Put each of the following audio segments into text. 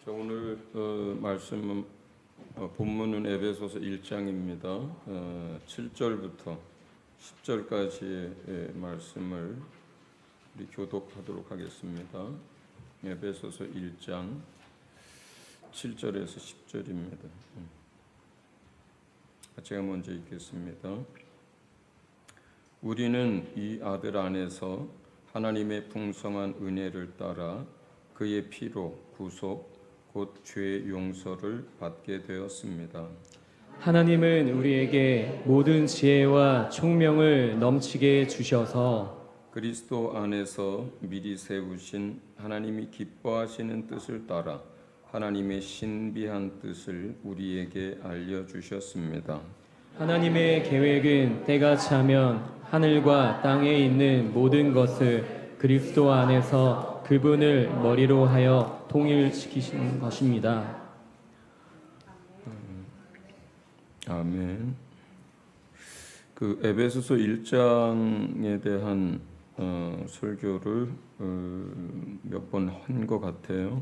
자, 오늘 말씀은 본문은 에베소서 1장입니다. 7절부터 10절까지의 말씀을 우리 교독하도록 하겠습니다. 에베소서 1장 7절에서 10절입니다. 제가 먼저 읽겠습니다. 우리는 이 아들 안에서 하나님의 풍성한 은혜를 따라 그의 피로 구속 곧 죄의 용서를 받게 되었습니다. 하나님은 우리에게 모든 지혜와 총명을 넘치게 주셔서 그리스도 안에서 미리 세우신 하나님이 기뻐하시는 뜻을 따라 하나님의 신비한 뜻을 우리에게 알려주셨습니다. 하나님의 계획은 때가 차면 하늘과 땅에 있는 모든 것을 그리스도 안에서 그분을 머리로 하여 통일시키신 것입니다. 아멘. 그 에베소서 1장에 대한 설교를 몇 번 한 것 같아요.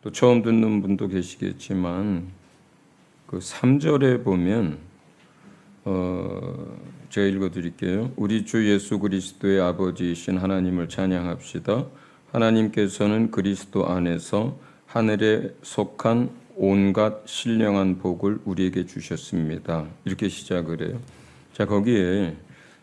또 처음 듣는 분도 계시겠지만 그 3절에 보면 제가 읽어드릴게요. 우리 주 예수 그리스도의 아버지이신 하나님을 찬양합시다. 하나님께서는 그리스도 안에서 하늘에 속한 온갖 신령한 복을 우리에게 주셨습니다. 이렇게 시작을 해요. 자, 거기에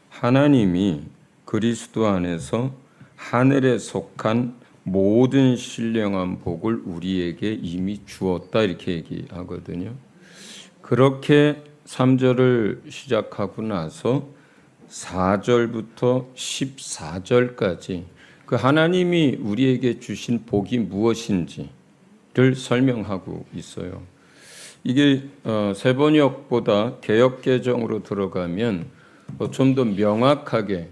하나님이 그리스도 안에서 하늘에 속한 모든 신령한 복을 우리에게 이미 주었다 이렇게 얘기하거든요. 그렇게 3절을 시작하고 나서 4절부터 14절까지 그 하나님이 우리에게 주신 복이 무엇인지를 설명하고 있어요. 이게 세번역보다 개역개정으로 들어가면 좀 더 명확하게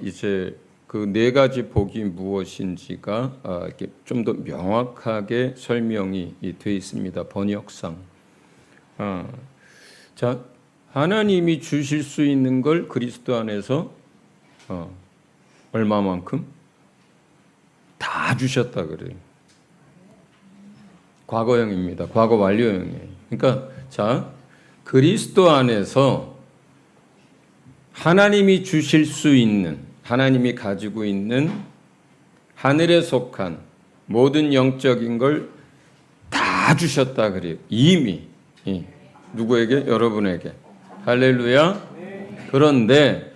이제 그 네 가지 복이 무엇인지가 이렇게 좀 더 명확하게 설명이 되어 있습니다. 번역상. 자, 하나님이 주실 수 있는 걸 그리스도 안에서 얼마만큼? 다 주셨다 그래요. 과거형입니다. 과거 완료형이에요. 그러니까 자, 그리스도 안에서 하나님이 주실 수 있는, 하나님이 가지고 있는 하늘에 속한 모든 영적인 걸 다 주셨다 그래요. 이미. 누구에게? 여러분에게. 할렐루야. 그런데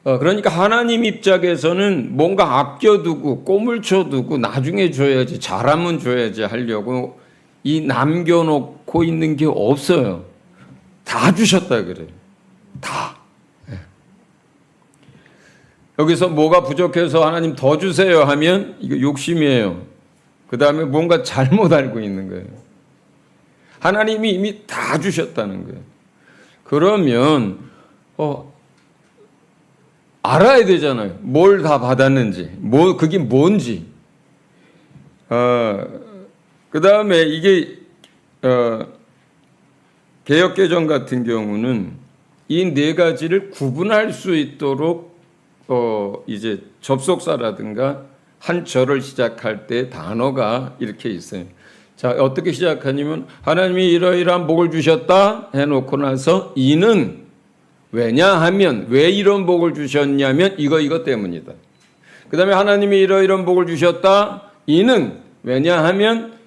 그러니까 하나님 입장에서는 뭔가 아껴두고 꼬물 쳐두고 나중에 줘야지, 잘하면 줘야지 하려고 이 남겨놓고 있는 게 없어요. 다 주셨다 그래요. 다. 여기서 뭐가 부족해서 하나님 더 주세요 하면 이거 욕심이에요. 그 다음에 뭔가 잘못 알고 있는 거예요. 하나님이 이미 다 주셨다는 거예요. 그러면 알아야 되잖아요. 뭘 다 받았는지, 그게 뭔지. 그 다음에 이게 개역개정 같은 경우는 이 네 가지를 구분할 수 있도록 이제 접속사라든가 한 절을 시작할 때 단어가 이렇게 있어요. 자, 어떻게 시작하냐면 하나님이 이러이러한 복을 주셨다 해놓고 나서 이는 왜냐하면 왜 이런 복을 주셨냐면 이거 때문이다. 그 다음에 하나님이 이러이러한 복을 주셨다 이는 왜냐하면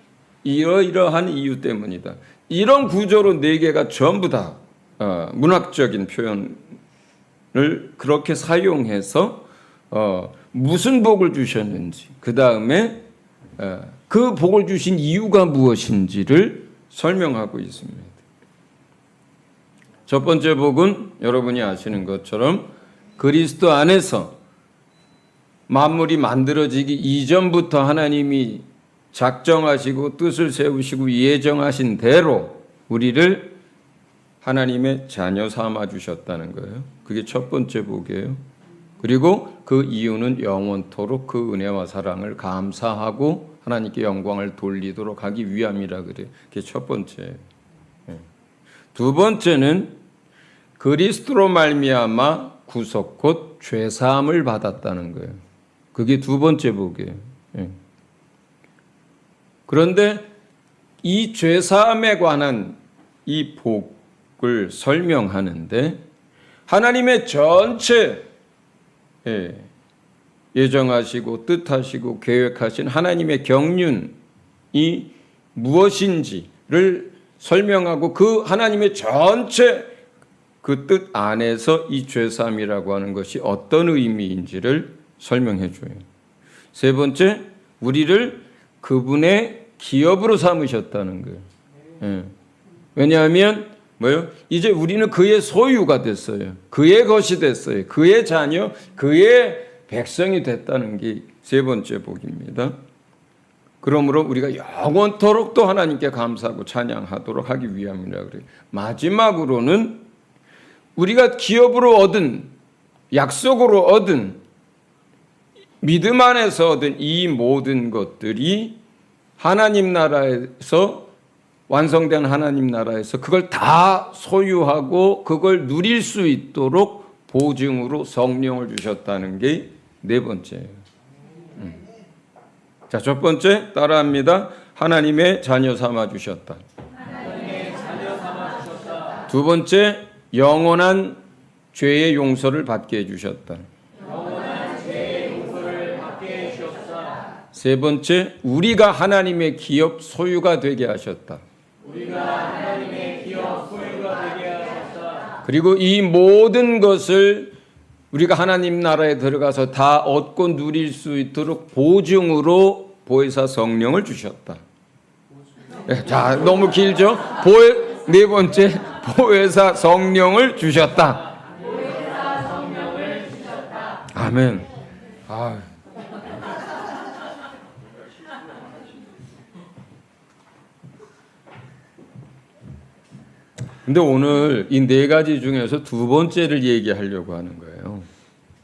이러이러한 이유 때문이다. 이런 구조로 네 개가 전부 다 문학적인 표현을 그렇게 사용해서 무슨 복을 주셨는지 그 다음에 그 복을 주신 이유가 무엇인지를 설명하고 있습니다. 첫 번째 복은 여러분이 아시는 것처럼 그리스도 안에서 만물이 만들어지기 이전부터 하나님이 작정하시고 뜻을 세우시고 예정하신 대로 우리를 하나님의 자녀 삼아 주셨다는 거예요. 그게 첫 번째 복이에요. 그리고 그 이유는 영원토록 그 은혜와 사랑을 감사하고 하나님께 영광을 돌리도록 하기 위함이라 그래요. 그게 첫 번째예요. 두 번째는 그리스도로 말미암아 구속 곧 죄사함을 받았다는 거예요. 그게 두 번째 복이에요. 그런데 이 죄사함에 관한 이 복을 설명하는데 하나님의 전체 예정하시고 뜻하시고 계획하신 하나님의 경륜이 무엇인지를 설명하고 그 하나님의 전체 그 뜻 안에서 이 죄사함이라고 하는 것이 어떤 의미인지를 설명해 줘요. 세 번째, 우리를 그분의 기업으로 삼으셨다는 거예요. 왜냐하면 뭐요? 이제 우리는 그의 소유가 됐어요. 그의 것이 됐어요. 그의 자녀, 그의 백성이 됐다는 게 세 번째 복입니다. 그러므로 우리가 영원토록 또 하나님께 감사하고 찬양하도록 하기 위함이라 그래요. 마지막으로는 우리가 기업으로 얻은, 약속으로 얻은, 믿음 안에서 얻은 이 모든 것들이 하나님 나라에서 완성된 하나님 나라에서 그걸 다 소유하고 그걸 누릴 수 있도록 보증으로 성령을 주셨다는 게 네 번째예요. 자, 첫 번째 따라합니다. 하나님의 자녀 삼아 주셨다. 두 번째, 영원한 죄의 용서를 받게 해주셨다. 세 번째, 우리가 하나님의 기업 소유가 되게 하셨다. 그리고 이 모든 것을 우리가 하나님 나라에 들어가서 다 얻고 누릴 수 있도록 보증으로 보혜사 성령을 주셨다. 자, 너무 길죠? 네 번째, 보혜사 성령을 주셨다. 아멘. 근데 오늘 이 네 가지 중에서 두 번째를 얘기하려고 하는 거예요.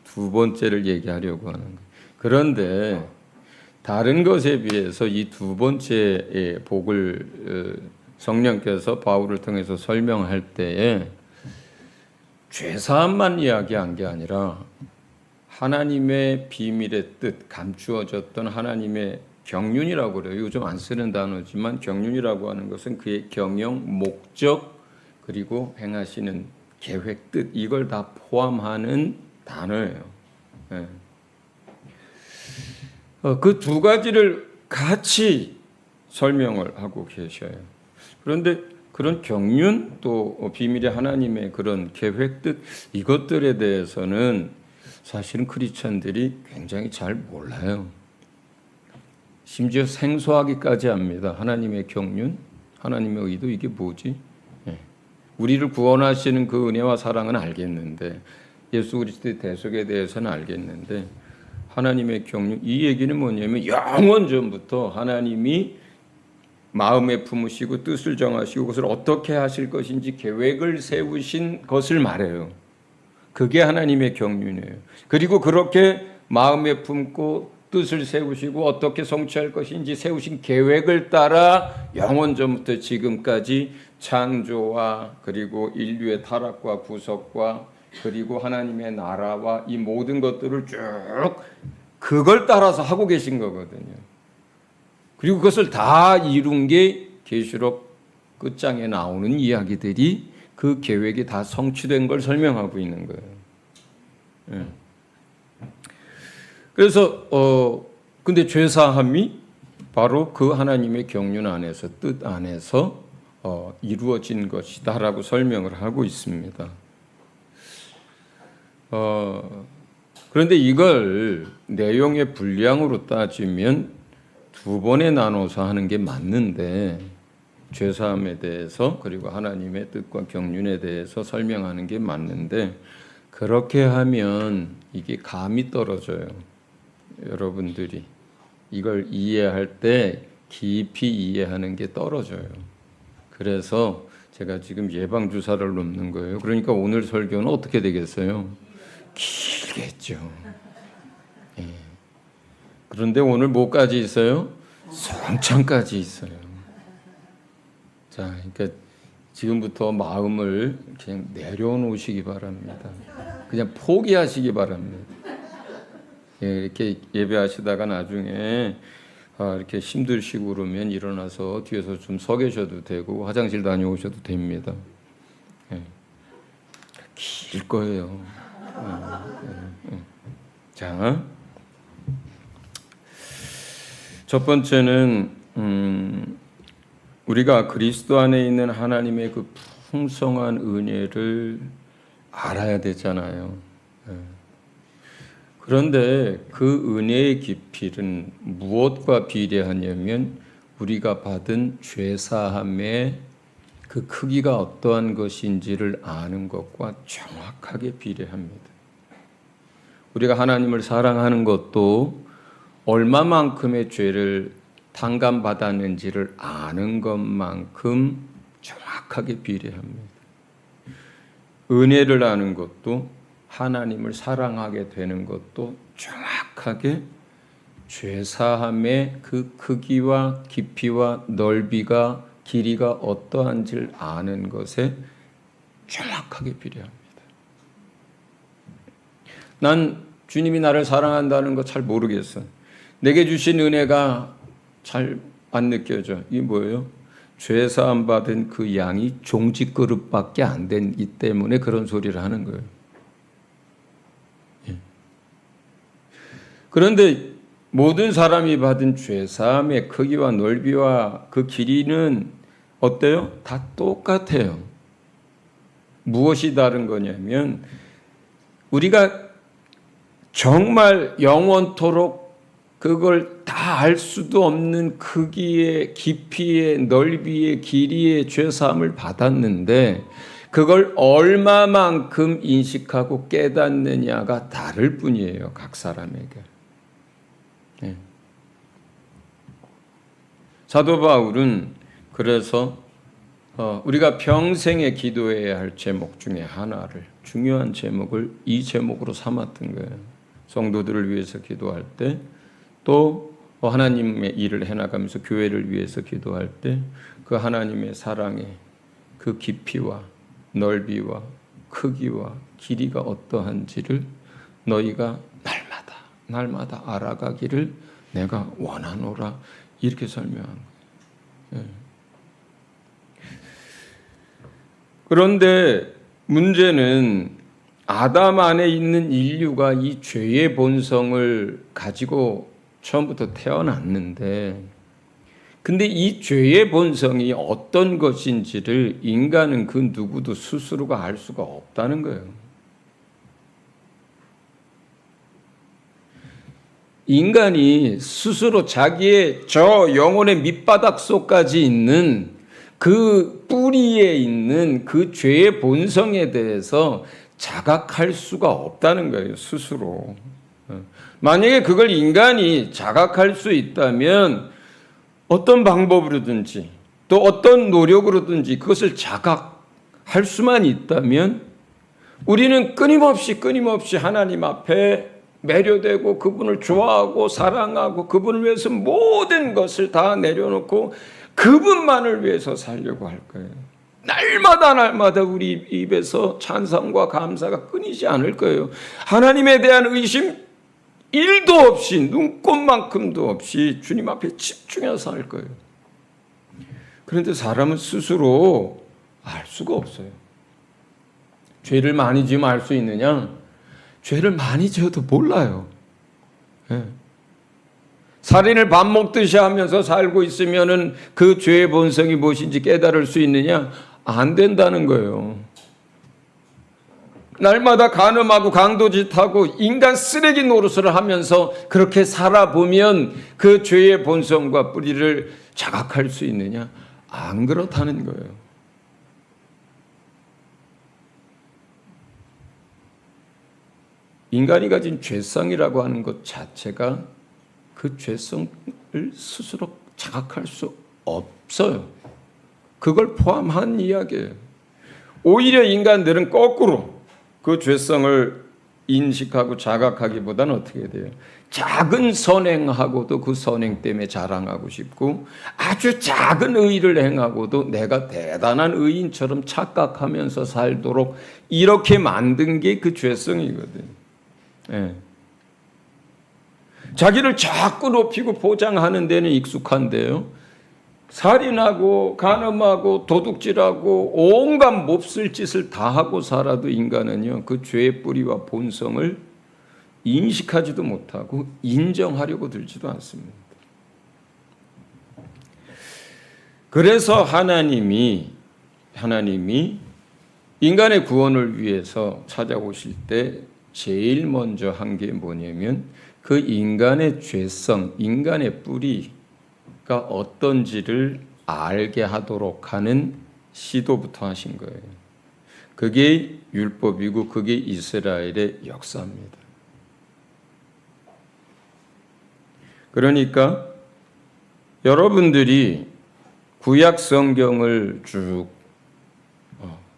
두 번째를 얘기하려고 하는 거예요. 그런데 다른 것에 비해서 이 두 번째의 복을 성령께서 바울을 통해서 설명할 때에 죄사함만 이야기한 게 아니라 하나님의 비밀의 뜻, 감추어졌던 하나님의 경륜이라고 그래요. 요즘 안 쓰는 단어지만 경륜이라고 하는 것은 그의 경영, 목적, 그리고 행하시는 계획, 뜻, 이걸 다 포함하는 단어예요. 그 두 가지를 같이 설명을 하고 계셔요. 그런데 그런 경륜 또 비밀의 하나님의 그런 계획, 뜻, 이것들에 대해서는 사실은 크리스천들이 굉장히 잘 몰라요. 심지어 생소하기까지 합니다. 하나님의 경륜, 하나님의 의도, 이게 뭐지? 우리를 구원하시는 그 은혜와 사랑은 알겠는데, 예수 그리스도의 대속에 대해서는 알겠는데, 하나님의 경륜, 이 얘기는 뭐냐면 영원 전부터 하나님이 마음에 품으시고 뜻을 정하시고 그것을 어떻게 하실 것인지 계획을 세우신 것을 말해요. 그게 하나님의 경륜이에요. 그리고 그렇게 마음에 품고 뜻을 세우시고 어떻게 성취할 것인지 세우신 계획을 따라 영원 전부터 지금까지 창조와 그리고 인류의 타락과 구속과 그리고 하나님의 나라와 이 모든 것들을 쭉 그걸 따라서 하고 계신 거거든요. 그리고 그것을 다 이룬 게 계시록 끝장에 나오는 이야기들이 그 계획이 다 성취된 걸 설명하고 있는 거예요. 그래서 근데 죄사함이 바로 그 하나님의 경륜 안에서, 뜻 안에서 이루어진 것이다라고 설명을 하고 있습니다. 그런데 이걸 내용의 분량으로 따지면 두 번에 나눠서 하는 게 맞는데, 죄사함에 대해서 그리고 하나님의 뜻과 경륜에 대해서 설명하는 게 맞는데, 그렇게 하면 이게 감이 떨어져요. 여러분들이 이걸 이해할 때 깊이 이해하는 게 떨어져요. 그래서 제가 지금 예방주사를 놓는 거예요. 그러니까 오늘 설교는 어떻게 되겠어요? 길겠죠. 예. 그런데 오늘 뭐까지 있어요? 성찬까지 있어요. 자, 그러니까 지금부터 마음을 그냥 내려놓으시기 바랍니다. 그냥 포기하시기 바랍니다. 예, 이렇게 예배하시다가 나중에 이렇게 힘드시고 그러면 일어나서 뒤에서 좀 서 계셔도 되고 화장실 다녀오셔도 됩니다. 예. 길 거예요. 자, 첫 번째는 우리가 그리스도 안에 있는 하나님의 그 풍성한 은혜를 알아야 되잖아요. 예. 그런데 그 은혜의 깊이는 무엇과 비례하냐면 우리가 받은 죄사함의 그 크기가 어떠한 것인지를 아는 것과 정확하게 비례합니다. 우리가 하나님을 사랑하는 것도 얼마만큼의 죄를 탕감받았는지를 아는 것만큼 정확하게 비례합니다. 은혜를 아는 것도 하나님을 사랑하게 되는 것도 정확하게 죄사함의 그 크기와 깊이와 넓이가 길이가 어떠한지를 아는 것에 정확하게 비례합니다. 난 주님이 나를 사랑한다는 거 잘 모르겠어. 내게 주신 은혜가 잘 안 느껴져. 이게 뭐예요? 죄사함 받은 그 양이 종지 그릇밖에 안 되기 때문에 그런 소리를 하는 거예요. 예. 그런데 모든 사람이 받은 죄사함의 크기와 넓이와 그 길이는 어때요? 다 똑같아요. 무엇이 다른 거냐면 우리가 정말 영원토록 그걸 다 알 수도 없는 크기의 깊이의 넓이의 길이의 죄사함을 받았는데 그걸 얼마만큼 인식하고 깨닫느냐가 다를 뿐이에요. 각 사람에게. 네. 사도 바울은 그래서 우리가 평생에 기도해야 할 제목 중에 하나를 중요한 제목을 이 제목으로 삼았던 거예요. 성도들을 위해서 기도할 때 또 하나님의 일을 해나가면서 교회를 위해서 기도할 때 그 하나님의 사랑의 그 깊이와 넓이와 크기와 길이가 어떠한지를 너희가 날마다 알아가기를 내가 원하노라 이렇게 설명한 거예요. 그런데 문제는 아담 안에 있는 인류가 이 죄의 본성을 가지고 처음부터 태어났는데 근데 이 죄의 본성이 어떤 것인지를 인간은 그 누구도 스스로가 알 수가 없다는 거예요. 인간이 스스로 자기의 저 영혼의 밑바닥 속까지 있는 그 뿌리에 있는 그 죄의 본성에 대해서 자각할 수가 없다는 거예요, 스스로. 만약에 그걸 인간이 자각할 수 있다면 어떤 방법으로든지 또 어떤 노력으로든지 그것을 자각할 수만 있다면 우리는 끊임없이 하나님 앞에 매료되고 그분을 좋아하고 사랑하고 그분을 위해서 모든 것을 다 내려놓고 그분만을 위해서 살려고 할 거예요. 날마다 우리 입에서 찬송과 감사가 끊이지 않을 거예요. 하나님에 대한 의심 1도 없이 눈꼽만큼도 없이 주님 앞에 집중해서 할 거예요. 그런데 사람은 스스로 알 수가 없어요. 죄를 많이 지으면 알 수 있느냐? 죄를 많이 지어도 몰라요. 네. 살인을 밥 먹듯이 하면서 살고 있으면은 그 죄의 본성이 무엇인지 깨달을 수 있느냐? 안 된다는 거예요. 날마다 간음하고 강도짓하고 인간 쓰레기 노릇을 하면서 그렇게 살아보면 그 죄의 본성과 뿌리를 자각할 수 있느냐? 안 그렇다는 거예요. 인간이 가진 죄성이라고 하는 것 자체가 그 죄성을 스스로 자각할 수 없어요. 그걸 포함한 이야기예요. 오히려 인간들은 거꾸로 그 죄성을 인식하고 자각하기보다는 어떻게 돼요? 작은 선행하고도 그 선행 때문에 자랑하고 싶고 아주 작은 의를 행하고도 내가 대단한 의인처럼 착각하면서 살도록 이렇게 만든 게 그 죄성이거든요. 네. 자기를 자꾸 높이고 보장하는 데는 익숙한데요. 살인하고 간음하고 도둑질하고 온갖 몹쓸 짓을 다 하고 살아도 인간은요, 그 죄의 뿌리와 본성을 인식하지도 못하고 인정하려고 들지도 않습니다. 그래서 하나님이 인간의 구원을 위해서 찾아오실 때 제일 먼저 한 게 뭐냐면 그 인간의 죄성, 인간의 뿌리가 어떤지를 알게 하도록 하는 시도부터 하신 거예요. 그게 율법이고 그게 이스라엘의 역사입니다. 그러니까 여러분들이 구약 성경을 쭉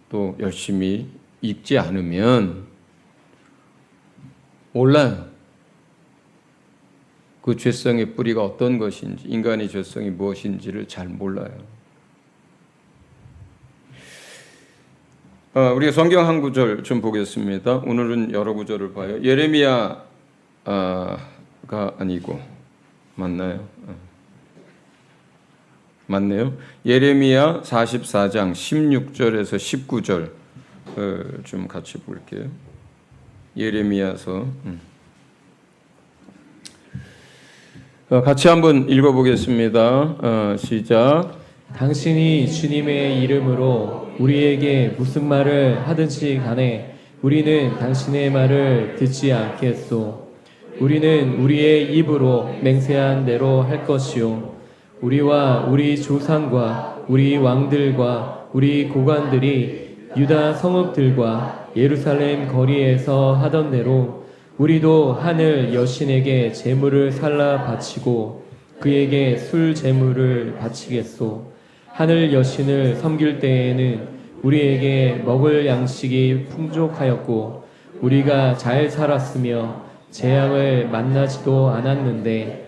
또 열심히 읽지 않으면 몰라요. 그 죄성의 뿌리가 어떤 것인지, 인간의 죄성이 무엇인지를 잘 몰라요. 우리가 성경 한 구절 좀 보겠습니다. 오늘은 여러 구절을 봐요. 예레미야가 아니고 맞나요? 맞네요. 예레미야 44장 16절에서 19절 좀 같이 볼게요. 예레미야서 같이 한번 읽어보겠습니다. 시작. 당신이 주님의 이름으로 우리에게 무슨 말을 하든지 간에 우리는 당신의 말을 듣지 않겠소. 우리는 우리의 입으로 맹세한 대로 할 것이요. 우리와 우리 조상과 우리 왕들과 우리 고관들이 유다 성읍들과 예루살렘 거리에서 하던 대로 우리도 하늘 여신에게 제물을 살라 바치고 그에게 술 제물을 바치겠소. 하늘 여신을 섬길 때에는 우리에게 먹을 양식이 풍족하였고 우리가 잘 살았으며 재앙을 만나지도 않았는데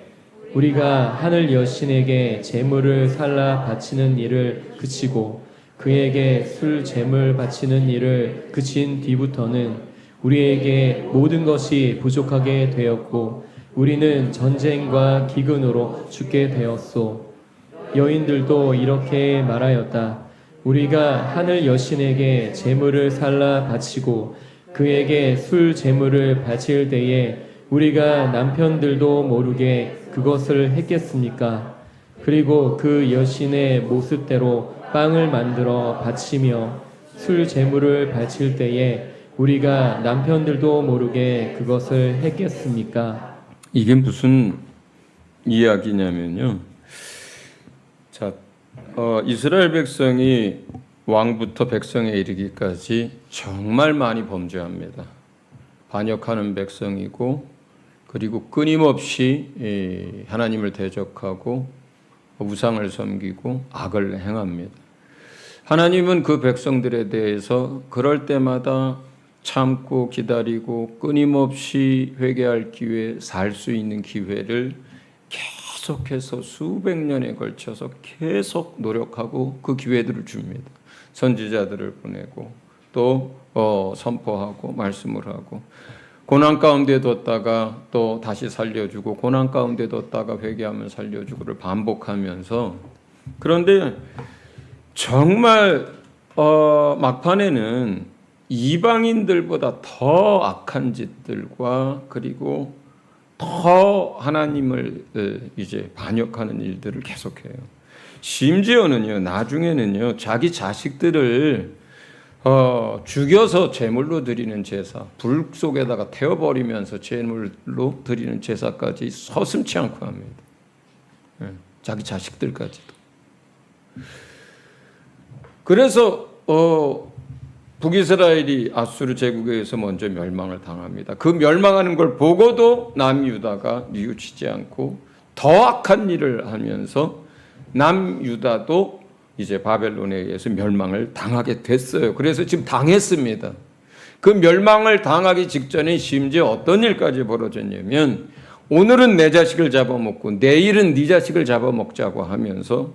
우리가 하늘 여신에게 제물을 살라 바치는 일을 그치고 그에게 술 제물 바치는 일을 그친 뒤부터는 우리에게 모든 것이 부족하게 되었고 우리는 전쟁과 기근으로 죽게 되었소. 여인들도 이렇게 말하였다. 우리가 하늘 여신에게 제물을 살라 바치고 그에게 술 제물을 바칠 때에 우리가 남편들도 모르게 그것을 했겠습니까? 그리고 그 여신의 모습대로 빵을 만들어 바치며 술 제물을 바칠 때에 우리가 남편들도 모르게 그것을 했겠습니까? 이게 무슨 이야기냐면요. 자, 이스라엘 백성이 왕부터 백성에 이르기까지 정말 많이 범죄합니다. 반역하는 백성이고 그리고 끊임없이 하나님을 대적하고 우상을 섬기고 악을 행합니다. 하나님은 그 백성들에 대해서 그럴 때마다 참고 기다리고 끊임없이 회개할 기회, 살 수 있는 기회를 계속해서 수백 년에 걸쳐서 계속 노력하고 그 기회들을 줍니다. 선지자들을 보내고 또 선포하고 말씀을 하고 고난 가운데 뒀다가 또 다시 살려주고 고난 가운데 뒀다가 회개하면 살려주고를 반복하면서 그런데 정말 막판에는 이방인들보다 더 악한 짓들과 그리고 더 하나님을 이제 반역하는 일들을 계속해요. 심지어는요, 나중에는요, 자기 자식들을 죽여서 제물로 드리는 제사, 불 속에다가 태워버리면서 제물로 드리는 제사까지 서슴지 않고 합니다. 자기 자식들까지도. 그래서 북이스라엘이 아수르 제국에 의해서 먼저 멸망을 당합니다. 그 멸망하는 걸 보고도 남유다가 뉘우치지 않고 더 악한 일을 하면서 남유다도 이제 바벨론에 의해서 멸망을 당하게 됐어요. 그래서 지금 당했습니다. 그 멸망을 당하기 직전에 심지어 어떤 일까지 벌어졌냐면 오늘은 내 자식을 잡아먹고 내일은 네 자식을 잡아먹자고 하면서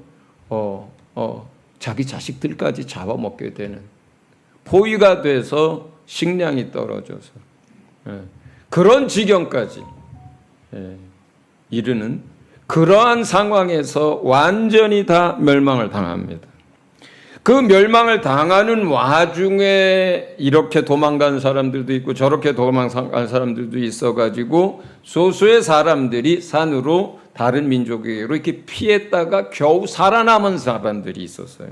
자기 자식들까지 잡아먹게 되는 포위가 돼서 식량이 떨어져서 그런 지경까지 이르는 그러한 상황에서 완전히 다 멸망을 당합니다. 그 멸망을 당하는 와중에 이렇게 도망간 사람들도 있고 저렇게 도망간 사람들도 있어가지고 소수의 사람들이 산으로 다른 민족에게로 이렇게 피했다가 겨우 살아남은 사람들이 있었어요.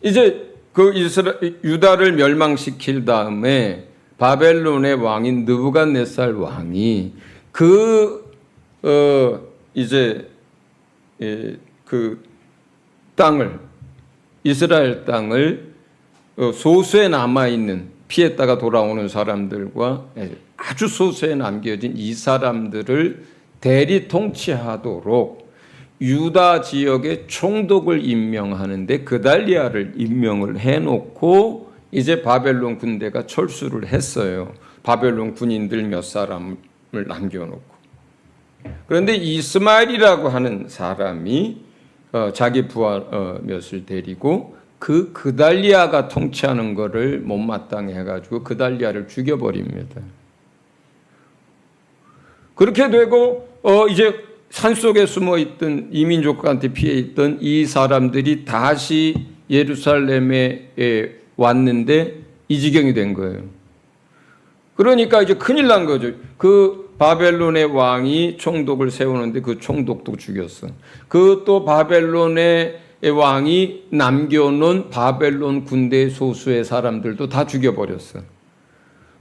이제 그 유다를 멸망시킬 다음에 바벨론의 왕인 느부갓네살 왕이 이스라엘 땅을 소수에 남아있는 피했다가 돌아오는 사람들과 아주 소수에 남겨진 이 사람들을 대리 통치하도록 유다 지역에 총독을 임명하는데 그달리아를 임명을 해놓고 이제 바벨론 군대가 철수를 했어요. 바벨론 군인들 몇 사람을 남겨놓고. 그런데 이스마엘이라고 하는 사람이 자기 부하 몇을 데리고 그달리아가 통치하는 것을 못마땅해 해가지고 그달리아를 죽여버립니다. 그렇게 되고 이제 산속에 숨어있던 이민족한테 피해있던 이 사람들이 다시 예루살렘에 왔는데 이 지경이 된 거예요. 그러니까 이제 큰일 난 거죠. 그 바벨론의 왕이 총독을 세우는데 그 총독도 죽였어. 그 또 바벨론의 왕이 남겨놓은 바벨론 군대 소수의 사람들도 다 죽여버렸어.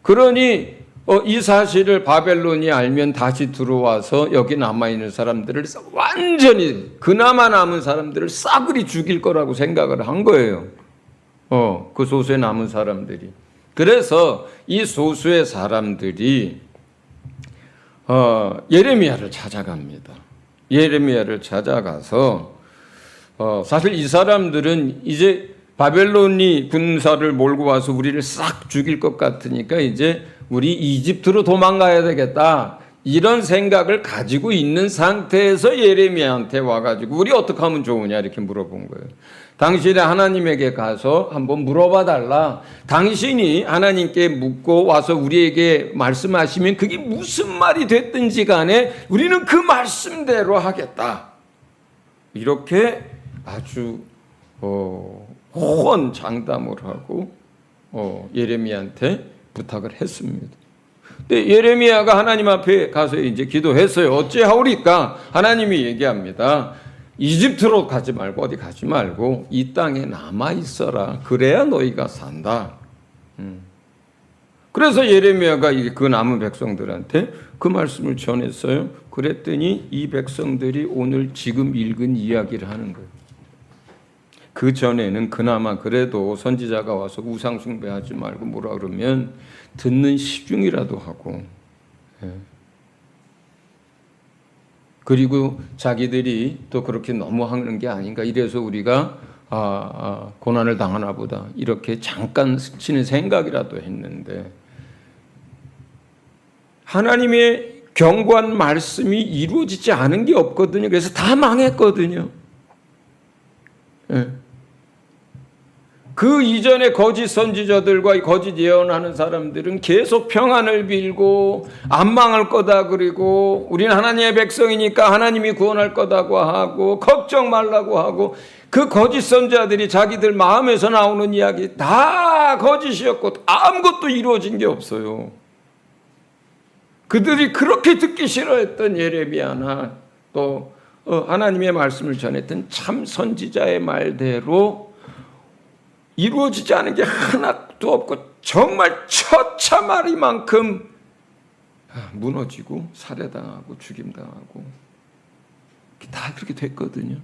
그러니 이 사실을 바벨론이 알면 다시 들어와서 여기 남아있는 사람들을 완전히 그나마 남은 사람들을 싸그리 죽일 거라고 생각을 한 거예요. 그 소수에 남은 사람들이. 그래서 이 소수의 사람들이 예레미야를 찾아갑니다. 예레미야를 찾아가서 사실 이 사람들은 이제 바벨론이 군사를 몰고 와서 우리를 싹 죽일 것 같으니까 이제 우리 이집트로 도망가야 되겠다 이런 생각을 가지고 있는 상태에서 예레미야한테 와가지고 우리 어떻게 하면 좋으냐 이렇게 물어본 거예요. 당신이 하나님에게 가서 한번 물어봐 달라. 당신이 하나님께 묻고 와서 우리에게 말씀하시면 그게 무슨 말이 됐든지 간에 우리는 그 말씀대로 하겠다. 이렇게 아주 호언장담을 하고 예레미야한테 부탁을 했습니다. 근데 예레미야가 하나님 앞에 가서 이제 기도했어요. 어찌하오리까? 하나님이 얘기합니다. 이집트로 가지 말고 어디 가지 말고 이 땅에 남아 있어라. 그래야 너희가 산다. 그래서 예레미야가 그 남은 백성들한테 그 말씀을 전했어요. 그랬더니 이 백성들이 오늘 지금 읽은 이야기를 하는 거예요. 그 전에는 그나마 그래도 선지자가 와서 우상 숭배하지 말고 뭐라 그러면 듣는 시중이라도 하고, 그리고 자기들이 또 그렇게 너무 하는 게 아닌가 이래서 우리가 고난을 당하나 보다 이렇게 잠깐 스치는 생각이라도 했는데 하나님의 경고한 말씀이 이루어지지 않은 게 없거든요. 그래서 다 망했거든요. 그 이전에 거짓 선지자들과 거짓 예언하는 사람들은 계속 평안을 빌고 안 망할 거다 그리고 우리는 하나님의 백성이니까 하나님이 구원할 거다고 하고 걱정 말라고 하고 그 거짓 선지자들이 자기들 마음에서 나오는 이야기 다 거짓이었고 아무것도 이루어진 게 없어요. 그들이 그렇게 듣기 싫어했던 예레미야나 또 하나님의 말씀을 전했던 참 선지자의 말대로 이루어지지 않은 게 하나도 없고 정말 처참하리만큼 무너지고 살해당하고 죽임당하고 다 그렇게 됐거든요.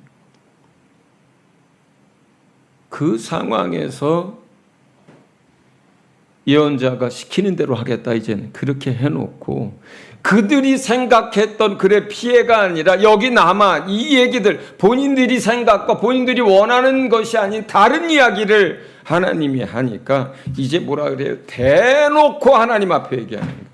그 상황에서 예언자가 시키는 대로 하겠다 이제는 그렇게 해놓고 그들이 생각했던 그래 피해가 아니라 여기 남아 이 얘기들 본인들이 생각과 본인들이 원하는 것이 아닌 다른 이야기를 하나님이 하니까 이제 뭐라 그래요? 대놓고 하나님 앞에 얘기하는 거예요.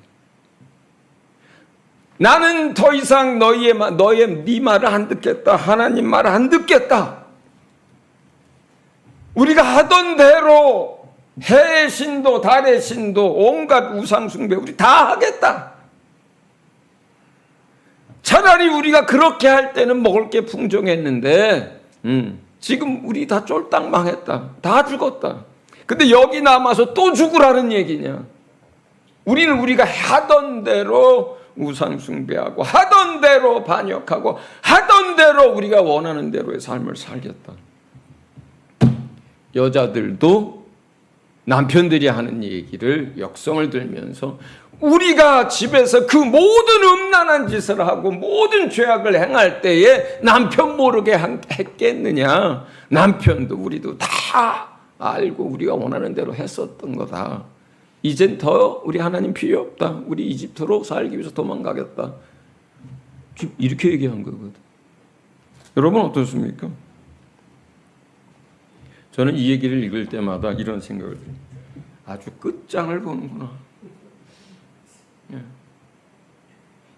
나는 더 이상 네 말을 안 듣겠다. 하나님 말을 안 듣겠다. 우리가 하던 대로 해의 신도 달의 신도 온갖 우상 숭배 우리 다 하겠다. 차라리 우리가 그렇게 할 때는 먹을 게 풍족했는데 지금 우리 다 쫄딱 망했다. 다 죽었다. 근데 여기 남아서 또 죽으라는 얘기냐. 우리는 우리가 하던 대로 우상 숭배하고 하던 대로 반역하고 하던 대로 우리가 원하는 대로의 삶을 살겠다. 여자들도 남편들이 하는 얘기를 역성을 들면서 우리가 집에서 그 모든 음란한 짓을 하고 모든 죄악을 행할 때에 남편 모르게 했겠느냐. 남편도 우리도 다 알고 우리가 원하는 대로 했었던 거다. 이젠 더 우리 하나님 필요 없다. 우리 이집트로 살기 위해서 도망가겠다. 지금 이렇게 얘기한 거거든. 여러분 어떻습니까? 저는 이 얘기를 읽을 때마다 이런 생각을 해요. 아주 끝장을 보는구나.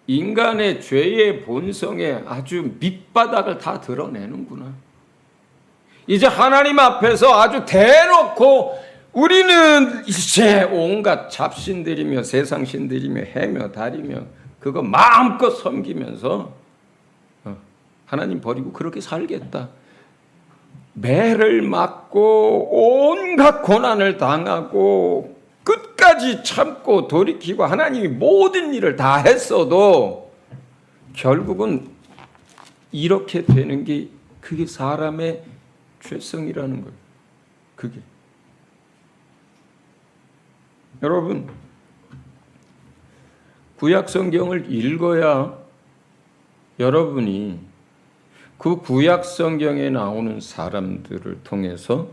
인간의 죄의 본성에 아주 밑바닥을 다 드러내는구나. 이제 하나님 앞에서 아주 대놓고 우리는 이제 온갖 잡신들이며 세상신들이며 해며 달이며 그거 마음껏 섬기면서 하나님 버리고 그렇게 살겠다. 매를 맞고 온갖 고난을 당하고 끝까지 참고 돌이키고 하나님이 모든 일을 다 했어도 결국은 이렇게 되는 게 그게 사람의 죄성이라는 거예요. 그게. 여러분, 구약 성경을 읽어야 여러분이 그 구약 성경에 나오는 사람들을 통해서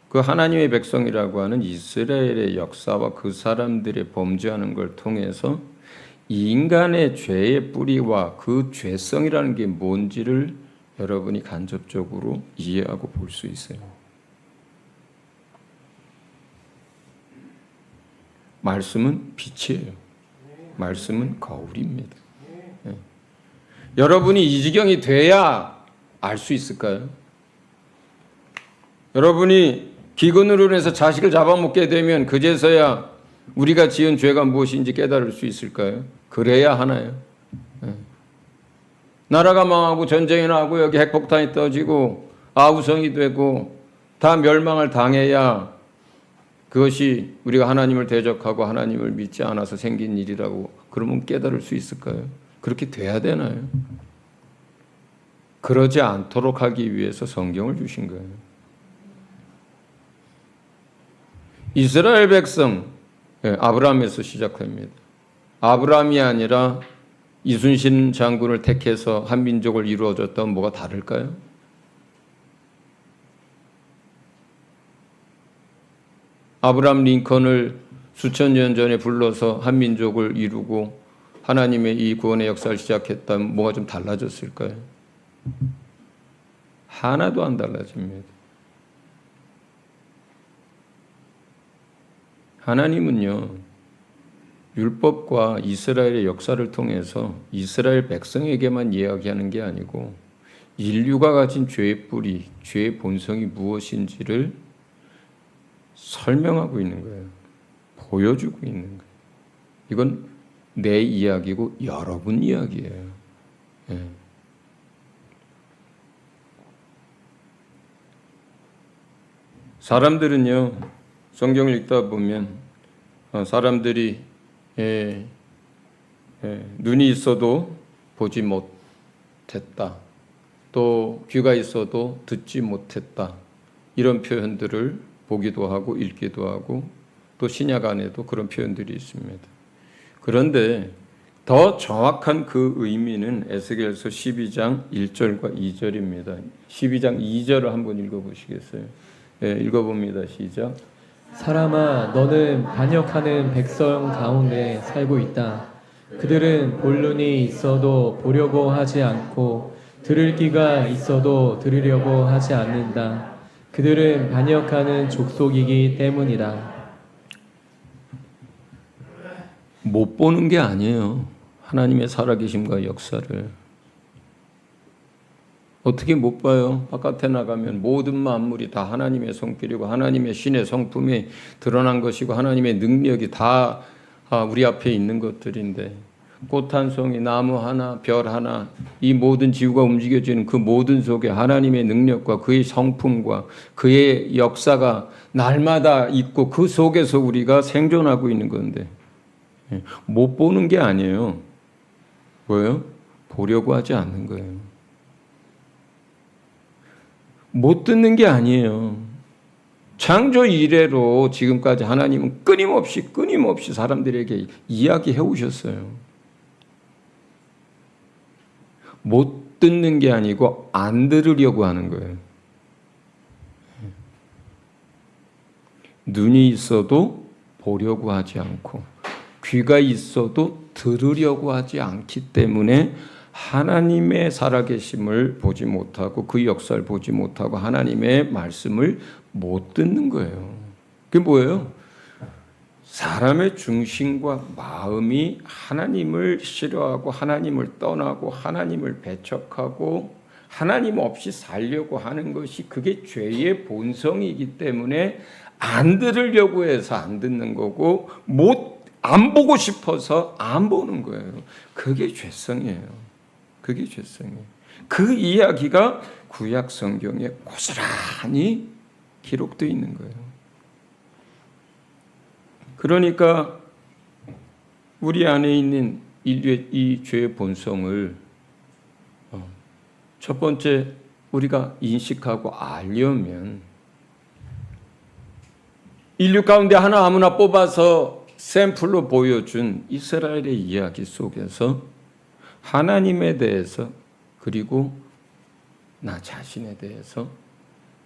그 하나님의 백성이라고 하는 이스라엘의 역사와 그 사람들의 범죄하는 걸 통해서 인간의 죄의 뿌리와 그 죄성이라는 게 뭔지를 여러분이 간접적으로 이해하고 볼 수 있어요. 말씀은 빛이에요. 말씀은 거울입니다. 네. 여러분이 이 지경이 돼야 알 수 있을까요? 여러분이 기근으로 인해서 자식을 잡아먹게 되면 그제서야 우리가 지은 죄가 무엇인지 깨달을 수 있을까요? 그래야 하나요? 네. 나라가 망하고 전쟁이 나고 여기 핵폭탄이 터지고 아우성이 되고 다 멸망을 당해야 그것이 우리가 하나님을 대적하고 하나님을 믿지 않아서 생긴 일이라고 그러면 깨달을 수 있을까요? 그렇게 돼야 되나요? 그러지 않도록 하기 위해서 성경을 주신 거예요. 이스라엘 백성, 아브라함에서 시작합니다. 아브라함이 아니라 이순신 장군을 택해서 한 민족을 이루어졌다면 뭐가 다를까요? 아브라함 링컨을 수천 년 전에 불러서 한 민족을 이루고 하나님의 이 구원의 역사를 시작했다면 뭐가 좀 달라졌을까요? 하나도 안 달라집니다. 하나님은요, 율법과 이스라엘의 역사를 통해서 이스라엘 백성에게만 이야기하는 게 아니고 인류가 가진 죄의 뿌리, 죄의 본성이 무엇인지를 설명하고 있는 거예요. 보여주고 있는 거예요. 이건 내 이야기고 여러분 이야기예요. 예. 사람들은요, 성경을 읽다 보면 사람들이 눈이 있어도 보지 못했다. 또 귀가 있어도 듣지 못했다. 이런 표현들을 보기도 하고 읽기도 하고 또 신약 안에도 그런 표현들이 있습니다. 그런데 더 정확한 그 의미는 에스겔서 12장 1절과 2절입니다. 12장 2절을 한번 읽어보시겠어요? 읽어봅니다. 시작. 사람아, 너는 반역하는 백성 가운데 살고 있다. 그들은 볼 눈이 있어도 보려고 하지 않고 들을 귀가 있어도 들으려고 하지 않는다. 그들은 반역하는 족속이기 때문이다. 못 보는 게 아니에요. 하나님의 살아계심과 역사를. 어떻게 못 봐요? 바깥에 나가면 모든 만물이 다 하나님의 손길이고 하나님의 신의 성품이 드러난 것이고 하나님의 능력이 다 우리 앞에 있는 것들인데 꽃 한 송이, 나무 하나, 별 하나, 이 모든 지구가 움직여지는 그 모든 속에 하나님의 능력과 그의 성품과 그의 역사가 날마다 있고 그 속에서 우리가 생존하고 있는 건데 못 보는 게 아니에요. 뭐예요? 보려고 하지 않는 거예요. 못 듣는 게 아니에요. 창조 이래로 지금까지 하나님은 끊임없이 사람들에게 이야기해 오셨어요. 못 듣는 게 아니고 안 들으려고 하는 거예요. 눈이 있어도 보려고 하지 않고 귀가 있어도 들으려고 하지 않기 때문에 하나님의 살아계심을 보지 못하고 그 역사를 보지 못하고 하나님의 말씀을 못 듣는 거예요. 그게 뭐예요? 사람의 중심과 마음이 하나님을 싫어하고 하나님을 떠나고 하나님을 배척하고 하나님 없이 살려고 하는 것이 그게 죄의 본성이기 때문에 안 들으려고 해서 안 듣는 거고 안 보고 싶어서 안 보는 거예요. 그게 죄성이에요. 그게 죄성이에요. 그 이야기가 구약 성경에 고스란히 기록되어 있는 거예요. 그러니까 우리 안에 있는 인류의 이 죄의 본성을 첫 번째 우리가 인식하고 알려면 인류 가운데 아무나 뽑아서 샘플로 보여준 이스라엘의 이야기 속에서 하나님에 대해서 그리고 나 자신에 대해서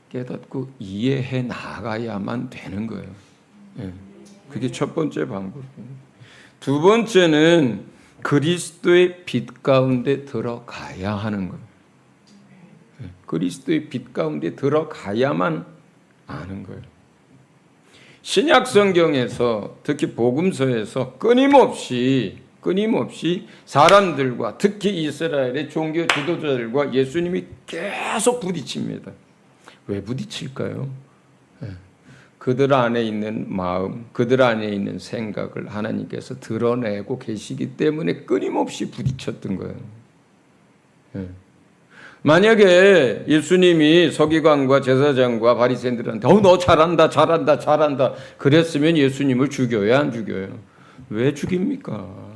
깨닫고 이해해 나가야만 되는 거예요. 그게 첫 번째 방법입니다. 두 번째는 그리스도의 빛 가운데 들어가야 하는 거예요. 그리스도의 빛 가운데 들어가야만 아는 거예요. 신약 성경에서 특히 복음서에서 끊임없이 사람들과 특히 이스라엘의 종교 지도자들과 예수님이 계속 부딪힙니다. 왜 부딪힐까요? 그들 안에 있는 마음, 그들 안에 있는 생각을 하나님께서 드러내고 계시기 때문에 끊임없이 부딪혔던 거예요. 만약에 예수님이 서기관과 제사장과 바리새인들한테 너 잘한다 그랬으면 예수님을 죽여요, 안 죽여요? 왜 죽입니까?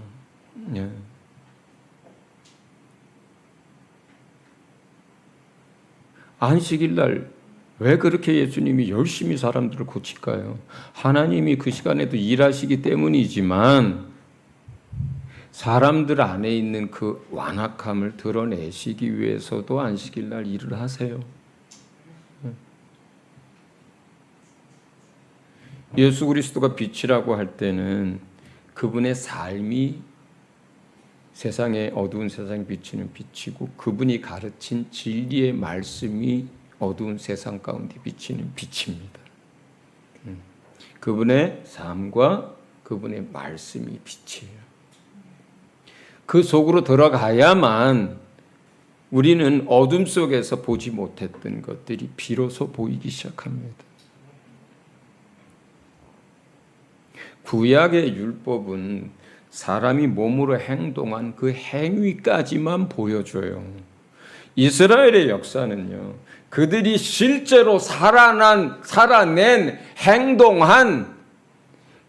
안식일 날 왜 그렇게 예수님이 열심히 사람들을 고칠까요? 하나님이 그 시간에도 일하시기 때문이지만 사람들 안에 있는 그 완악함을 드러내시기 위해서도 안식일 날 일을 하세요. 예수 그리스도가 빛이라고 할 때는 그분의 삶이 세상에 어두운 세상에 비치는 빛이고 그분이 가르친 진리의 말씀이 어두운 세상 가운데 비치는 빛입니다. 그분의 삶과 그분의 말씀이 빛이에요. 그 속으로 들어가야만 우리는 어둠 속에서 보지 못했던 것들이 비로소 보이기 시작합니다. 구약의 율법은 사람이 몸으로 행동한 그 행위까지만 보여줘요. 이스라엘의 역사는요, 그들이 실제로 살아낸, 행동한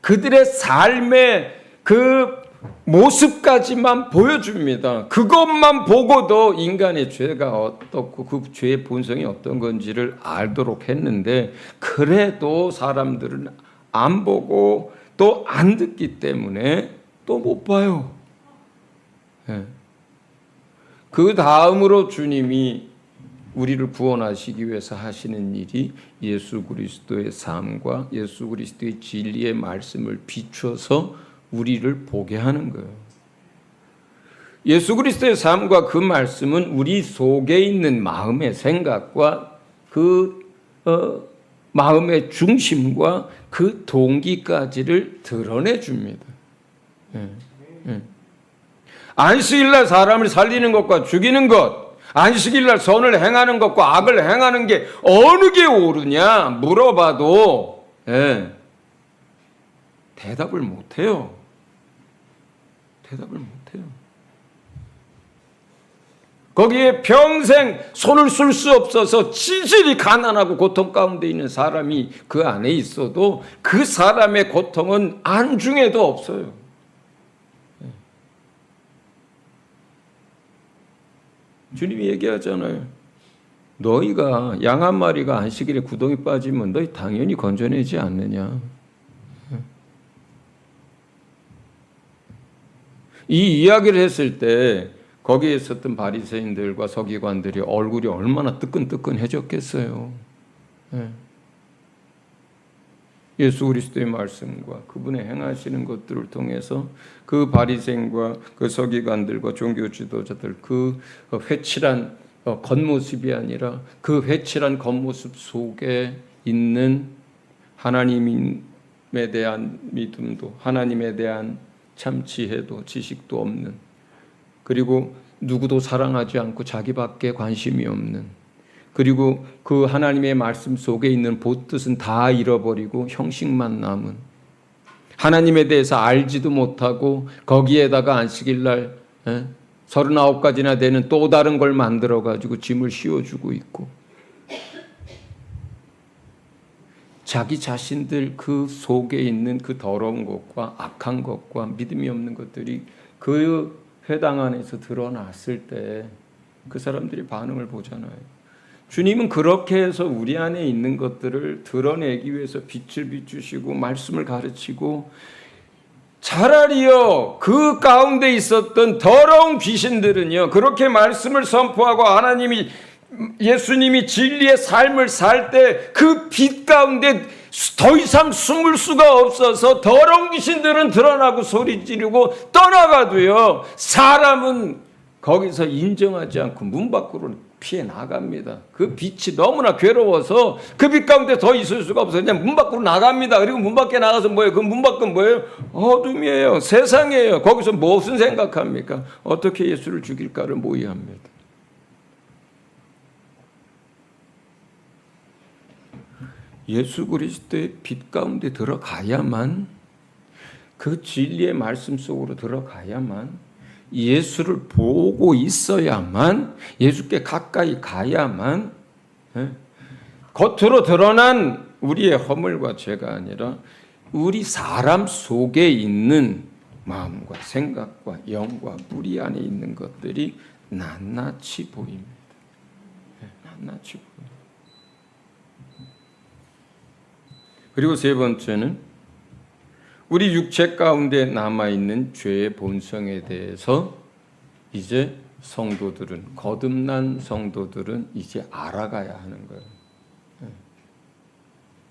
그들의 삶의 그 모습까지만 보여줍니다. 그것만 보고도 인간의 죄가 어떻고 그 죄의 본성이 어떤 건지를 알도록 했는데 그래도 사람들은 안 보고 또 안 듣기 때문에 또 못 봐요. 그 다음으로 주님이 우리를 구원하시기 위해서 하시는 일이 예수 그리스도의 삶과 예수 그리스도의 진리의 말씀을 비추어서 우리를 보게 하는 거예요. 예수 그리스도의 삶과 그 말씀은 우리 속에 있는 마음의 생각과 그 마음의 중심과 그 동기까지를 드러내 줍니다. 안식일날 사람을 살리는 것과 죽이는 것, 안식일날 선을 행하는 것과 악을 행하는 게 어느 게 옳으냐 물어봐도 대답을 못해요. 대답을 못해요. 거기에 평생 손을 쓸 수 없어서 지질이 가난하고 고통 가운데 있는 사람이 그 안에 있어도 그 사람의 고통은 안중에도 없어요. 주님이 얘기하잖아요. 너희가 양 한 마리가 안식일에 구덩이 빠지면 너희 당연히 건져내지 않느냐. 이 이야기를 했을 때 거기에 있었던 바리새인들과 서기관들이 얼굴이 얼마나 뜨끈뜨끈해졌겠어요. 예수 그리스도의 말씀과 그분의 행하시는 것들을 통해서 그 바리새인과 그 서기관들과 종교 지도자들 그 회칠한 겉모습이 아니라 그 회칠한 겉모습 속에 있는 하나님에 대한 믿음도, 하나님에 대한 참 지혜도 지식도 없는, 그리고 누구도 사랑하지 않고 자기밖에 관심이 없는, 그리고 그 하나님의 말씀 속에 있는 본뜻은 다 잃어버리고 형식만 남은, 하나님에 대해서 알지도 못하고 거기에다가 안식일날 39가지나 되는 또 다른 걸 만들어가지고 짐을 씌워주고 있고, 자기 자신들 그 속에 있는 그 더러운 것과 악한 것과 믿음이 없는 것들이 그 회당 안에서 드러났을 때 그 사람들이 반응을 보잖아요. 주님은 그렇게 해서 우리 안에 있는 것들을 드러내기 위해서 빛을 비추시고 말씀을 가르치고, 차라리요 그 가운데 있었던 더러운 귀신들은요 그렇게 말씀을 선포하고 하나님이 예수님이 진리의 삶을 살 때 그 빛 가운데 더 이상 숨을 수가 없어서 더러운 귀신들은 드러나고 소리 지르고 떠나가도요 사람은 거기서 인정하지 않고 문 밖으로 피해 나갑니다. 그 빛이 너무나 괴로워서 그 빛 가운데 더 있을 수가 없어요. 그냥 문 밖으로 나갑니다. 그리고 문 밖에 나가서 뭐예요? 그 문 밖은 뭐예요? 어둠이에요. 세상이에요. 거기서 무슨 생각합니까? 어떻게 예수를 죽일까를 모의합니다. 예수 그리스도의 빛 가운데 들어가야만, 그 진리의 말씀 속으로 들어가야만, 예수를 보고 있어야만, 예수께 가까이 가야만 겉으로 드러난 우리의 허물과 죄가 아니라 우리 사람 속에 있는 마음과 생각과 영과 뿌리 안에 있는 것들이 낱낱이 보입니다. 낱낱이 보입니다. 그리고 세 번째는 우리 육체 가운데 남아있는 죄의 본성에 대해서 이제 성도들은, 거듭난 성도들은 이제 알아가야 하는 거예요.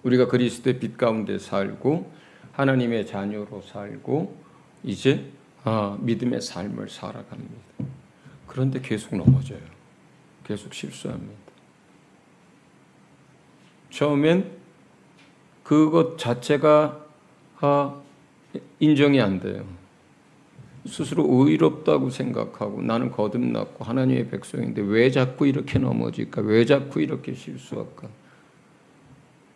우리가 그리스도의 빛 가운데 살고 하나님의 자녀로 살고 이제 믿음의 삶을 살아갑니다. 그런데 계속 넘어져요. 계속 실수합니다. 처음엔 그것 자체가 인정이 안 돼요. 스스로 의롭다고 생각하고 나는 거듭났고 하나님의 백성인데 왜 자꾸 이렇게 넘어질까? 왜 자꾸 이렇게 실수할까?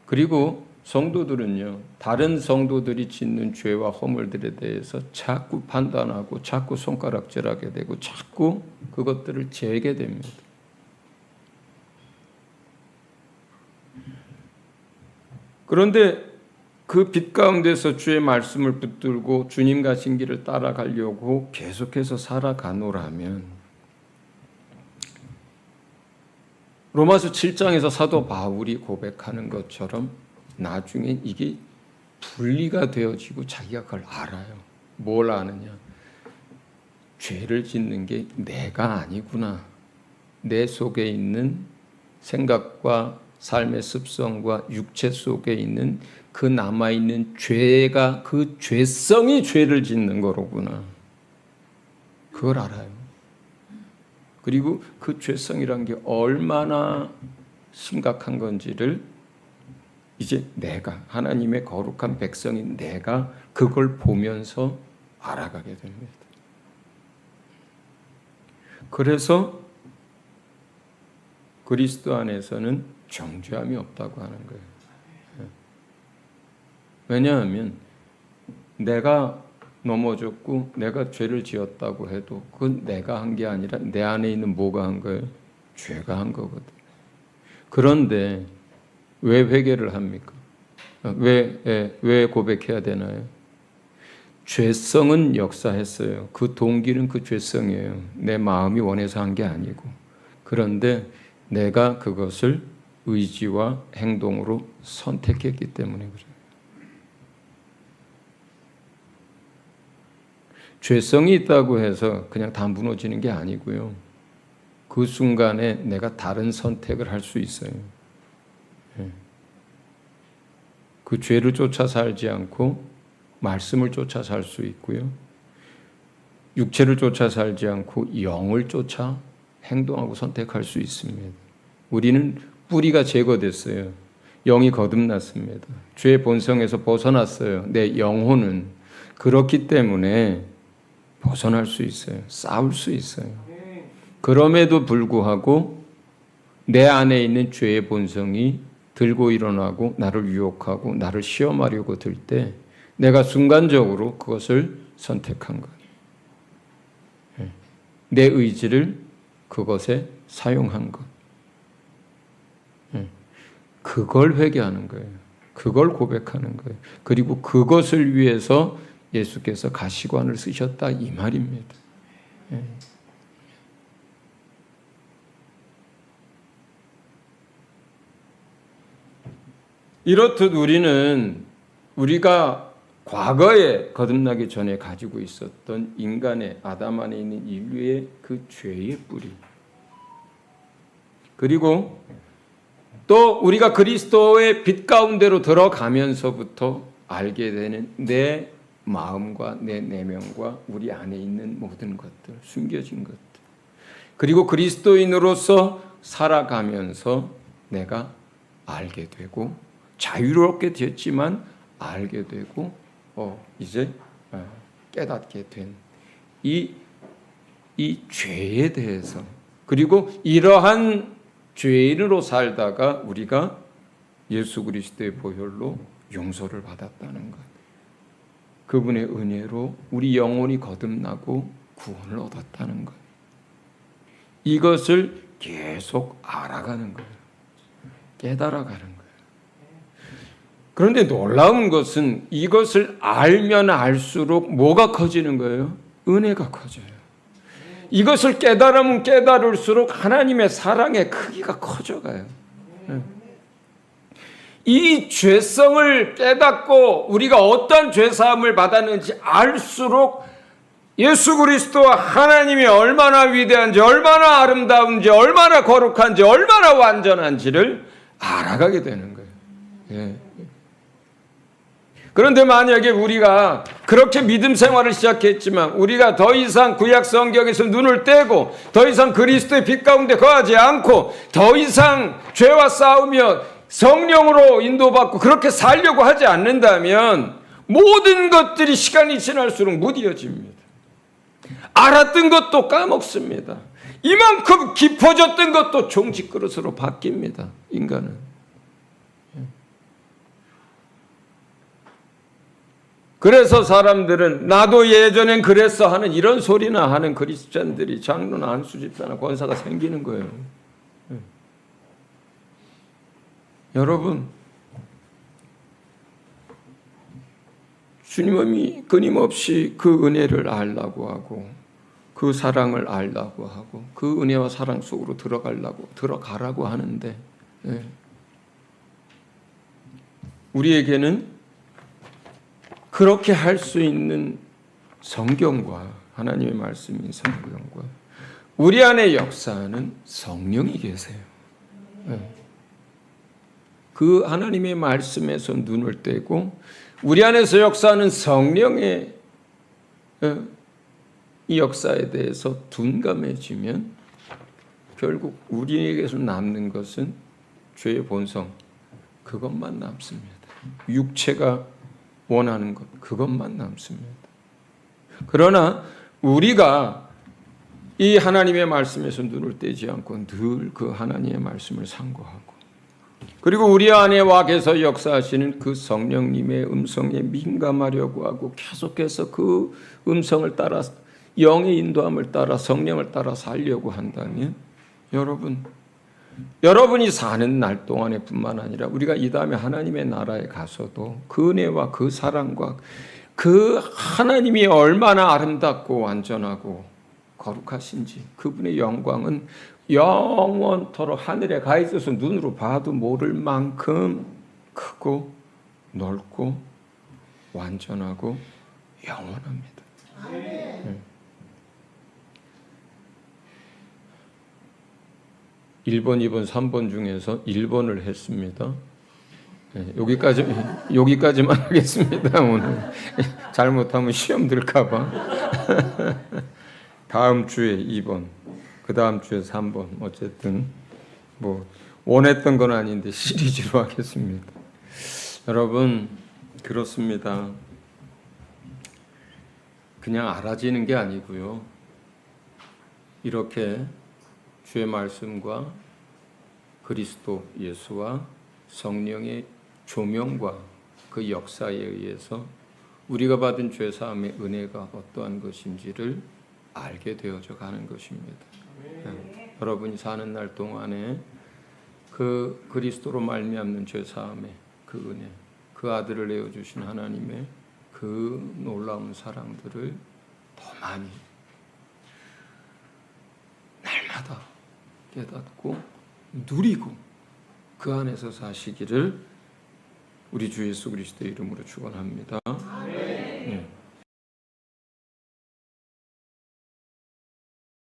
그리고 성도들은요, 다른 성도들이 짓는 죄와 허물들에 대해서 자꾸 판단하고 자꾸 손가락질하게 되고 자꾸 그것들을 재게 됩니다. 그런데 그 빛 가운데서 주의 말씀을 붙들고 주님 가신 길을 따라가려고 계속해서 살아가노라면, 로마서 7장에서 사도 바울이 고백하는 것처럼 나중에 이게 분리가 되어지고 자기가 그걸 알아요. 뭘 아느냐? 죄를 짓는 게 내가 아니구나. 내 속에 있는 생각과 삶의 습성과 육체 속에 있는 그 남아있는 죄가, 그 죄성이 죄를 짓는 거로구나. 그걸 알아요. 그리고 그 죄성이란 게 얼마나 심각한 건지를 이제 내가, 하나님의 거룩한 백성인 내가 그걸 보면서 알아가게 됩니다. 그래서 그리스도 안에서는 정죄함이 없다고 하는 거예요. 왜냐하면 내가 넘어졌고 내가 죄를 지었다고 해도 그건 내가 한 게 아니라 내 안에 있는 뭐가 한 거예요? 죄가 한 거거든. 그런데 왜 회개를 합니까? 왜 고백해야 되나요? 죄성은 역사했어요. 그 동기는 그 죄성이에요. 내 마음이 원해서 한 게 아니고. 그런데 내가 그것을 의지와 행동으로 선택했기 때문에 그래요. 죄성이 있다고 해서 그냥 다 무너지는 게 아니고요. 그 순간에 내가 다른 선택을 할 수 있어요. 그 죄를 쫓아 살지 않고 말씀을 쫓아 살 수 있고요. 육체를 쫓아 살지 않고 영을 쫓아 행동하고 선택할 수 있습니다. 우리는 뿌리가 제거됐어요. 영이 거듭났습니다. 죄의 본성에서 벗어났어요. 내 영혼은. 그렇기 때문에 벗어날 수 있어요. 싸울 수 있어요. 그럼에도 불구하고 내 안에 있는 죄의 본성이 들고 일어나고 나를 유혹하고 나를 시험하려고 들 때 내가 순간적으로 그것을 선택한 거예요. 내 의지를 그것에 사용한 것. 그걸 회개하는 거예요. 그걸 고백하는 거예요. 그리고 그것을 위해서 예수께서 가시관을 쓰셨다 이 말입니다. 이렇듯 우리가 과거에 거듭나기 전에 가지고 있었던 인간의 아담 안에 있는 인류의 그 죄의 뿌리, 그리고 또 우리가 그리스도의 빛 가운데로 들어가면서부터 알게 되는 내 마음과 내 내면과 우리 안에 있는 모든 것들, 숨겨진 것들, 그리고 그리스도인으로서 살아가면서 내가 알게 되고 자유롭게 됐지만 알게 되고 이제 깨닫게 된 이 죄에 대해서, 그리고 이러한 죄인으로 살다가 우리가 예수 그리스도의 보혈로 용서를 받았다는 것, 그분의 은혜로 우리 영혼이 거듭나고 구원을 얻었다는 것, 이것을 계속 알아가는 거예요. 깨달아가는 거예요. 그런데 놀라운 것은 이것을 알면 알수록 뭐가 커지는 거예요? 은혜가 커져요. 이것을 깨달으면 깨달을수록 하나님의 사랑의 크기가 커져가요. 이 죄성을 깨닫고 우리가 어떤 죄사함을 받았는지 알수록 예수 그리스도와 하나님이 얼마나 위대한지, 얼마나 아름다운지, 얼마나 거룩한지, 얼마나 완전한지를 알아가게 되는 거예요. 그런데 만약에 우리가 그렇게 믿음 생활을 시작했지만 우리가 더 이상 구약 성경에서 눈을 떼고 더 이상 그리스도의 빛 가운데 거하지 않고 더 이상 죄와 싸우며 성령으로 인도받고 그렇게 살려고 하지 않는다면 모든 것들이 시간이 지날수록 무뎌집니다. 알았던 것도 까먹습니다. 이만큼 깊어졌던 것도 종지그릇으로 바뀝니다. 인간은. 그래서 사람들은 나도 예전엔 그랬어 하는 이런 소리나 하는 그리스찬들이 장로나 안수 집사나 권사가 생기는 거예요. 여러분, 주님이 끊임없이 그 은혜를 알라고 하고 그 사랑을 알라고 하고 그 은혜와 사랑 속으로 들어가라고 하는데 우리에게는 그렇게 할 수 있는 성경과 하나님의 말씀인 성경과 우리 안에 역사하는 성령이 계세요. 그 하나님의 말씀에서 눈을 떼고 우리 안에서 역사하는 성령의 이 역사에 대해서 둔감해지면 결국 우리에게서 남는 것은 죄의 본성, 그것만 남습니다. 육체가 원하는 것, 그것만 남습니다. 그러나 우리가 이 하나님의 말씀에서 눈을 떼지 않고 늘 그 하나님의 말씀을 상고하고 그리고 우리 안에 와 계서 역사하시는 그 성령님의 음성에 민감하려고 하고 계속해서 그 음성을 따라 영의 인도함을 따라 성령을 따라 살려고 한다면 여러분이 사는 날 동안에 뿐만 아니라 우리가 이 다음에 하나님의 나라에 가서도 그 은혜와 그 사랑과 그 하나님이 얼마나 아름답고 완전하고 거룩하신지 그분의 영광은 영원토록 하늘에 가 있어서 눈으로 봐도 모를 만큼 크고 넓고 완전하고 영원합니다. 네. 1번, 2번, 3번 중에서 1번을 했습니다. 네, 여기까지만 하겠습니다. 오늘 잘못하면 시험 들까봐. 다음 주에 2번, 그 다음 주에 3번. 어쨌든 뭐 원했던 건 아닌데 시리즈로 하겠습니다. 여러분 그렇습니다. 그냥 알아지는 게 아니고요. 이렇게 주의 말씀과 그리스도 예수와 성령의 조명과 그 역사에 의해서 우리가 받은 죄 사함의 은혜가 어떠한 것인지를 알게 되어져 가는 것입니다. 네. 여러분이 사는 날 동안에 그 그리스도로 말미암는 죄 사함의 그 은혜, 그 아들을 내어 주신 하나님의 그 놀라운 사랑들을 더 많이 날마다 깨닫고 누리고 그 안에서 사시기를 우리 주 예수 그리스도의 이름으로 축원합니다. 네.